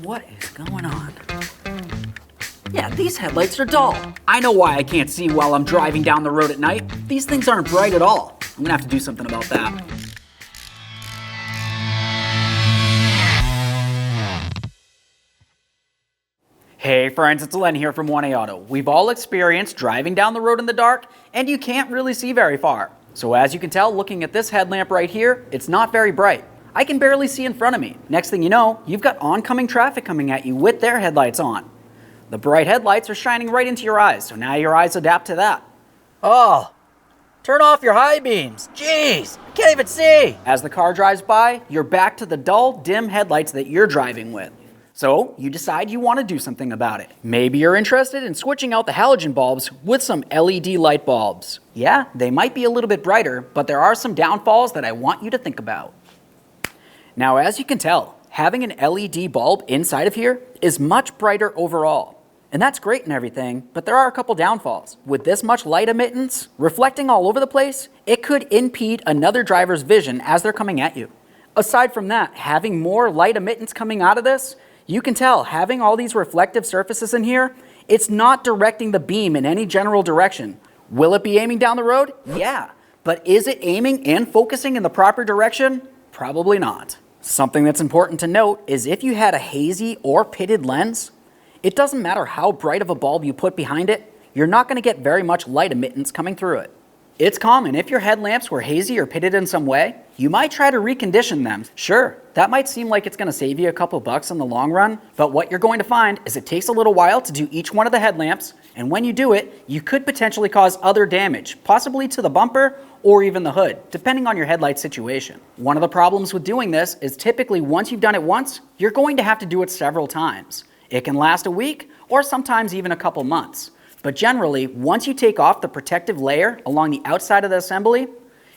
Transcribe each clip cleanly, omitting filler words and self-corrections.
What is going on? Yeah, these headlights are dull. I know why I can't see while I'm driving down the road at night. These things aren't bright at all. I'm gonna have to do something about that. Hey friends, it's Len here from 1A Auto. We've all experienced driving down the road in the dark and you can't really see very far. So as you can tell, looking at this headlamp right here, it's not very bright. I can barely see in front of me. Next thing you know, you've got oncoming traffic coming at you with their headlights on. The bright headlights are shining right into your eyes, so now your eyes adapt to that. Oh, turn off your high beams. Jeez, I can't even see. As the car drives by, you're back to the dull, dim headlights that you're driving with. So you decide you want to do something about it. Maybe you're interested in switching out the halogen bulbs with some LED light bulbs. Yeah, they might be a little bit brighter, but there are some downfalls that I want you to think about. Now, as you can tell, having an LED bulb inside of here is much brighter overall. And that's great and everything, but there are a couple downfalls. With this much light emittance, reflecting all over the place, it could impede another driver's vision as they're coming at you. Aside from that, having more light emittance coming out of this, you can tell having all these reflective surfaces in here, it's not directing the beam in any general direction. Will it be aiming down the road? Yeah. But is it aiming and focusing in the proper direction? Probably not. Something that's important to note is if you had a hazy or pitted lens, it doesn't matter how bright of a bulb you put behind it, you're not going to get very much light emittance coming through it. It's common if your headlamps were hazy or pitted in some way, you might try to recondition them. Sure, that might seem like it's going to save you a couple bucks in the long run, but what you're going to find is it takes a little while to do each one of the headlamps, and when you do it, you could potentially cause other damage, possibly to the bumper or even the hood, depending on your headlight situation. One of the problems with doing this is typically once you've done it once, you're going to have to do it several times. It can last a week or sometimes even a couple months. But generally, once you take off the protective layer along the outside of the assembly,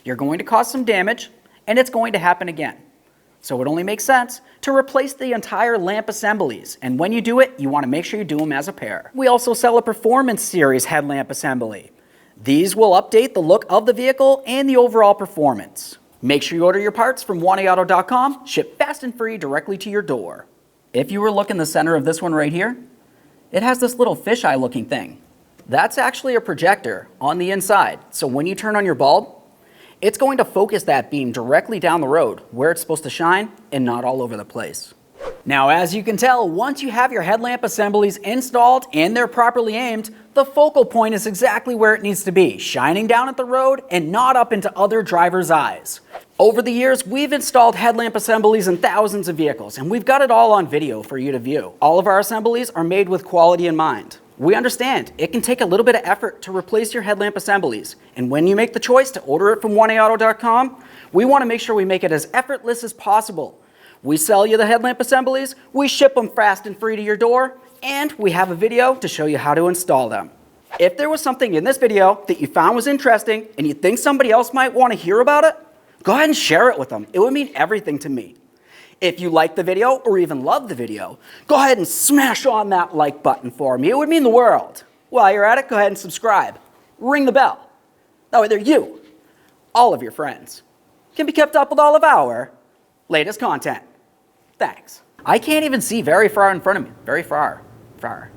you're going to cause some damage and it's going to happen again. So it only makes sense to replace the entire lamp assemblies. And when you do it, you want to make sure you do them as a pair. We also sell a Performance Series headlamp assembly. These will update the look of the vehicle and the overall performance. Make sure you order your parts from 1aauto.com, ship fast and free directly to your door. If you were to look in the center of this one right here, it has this little fisheye looking thing. That's actually a projector on the inside. So when you turn on your bulb, it's going to focus that beam directly down the road where it's supposed to shine and not all over the place. Now, as you can tell, once you have your headlamp assemblies installed and they're properly aimed, the focal point is exactly where it needs to be, shining down at the road and not up into other drivers' eyes. Over the years, we've installed headlamp assemblies in thousands of vehicles, and we've got it all on video for you to view. All of our assemblies are made with quality in mind. We understand it can take a little bit of effort to replace your headlamp assemblies, and when you make the choice to order it from 1aauto.com, we want to make sure we make it as effortless as possible. We sell you the headlamp assemblies, we ship them fast and free to your door, and we have a video to show you how to install them. If there was something in this video that you found was interesting and you think somebody else might want to hear about it, go ahead and share it with them. It would mean everything to me. If you like the video or even love the video, go ahead and smash on that like button for me. It would mean the world. While you're at it, go ahead and subscribe. Ring the bell. That way you, all of your friends, can be kept up with all of our latest content. Thanks. I can't even see very far in front of me. Very far. Far.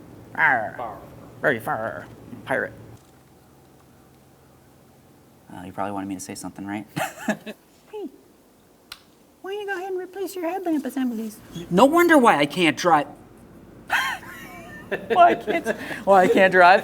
Very far. Pirate. You probably wanted me to say something, right? Hey, why don't you go ahead and replace your headlamp assemblies? No wonder why I can't drive. Why I can't drive?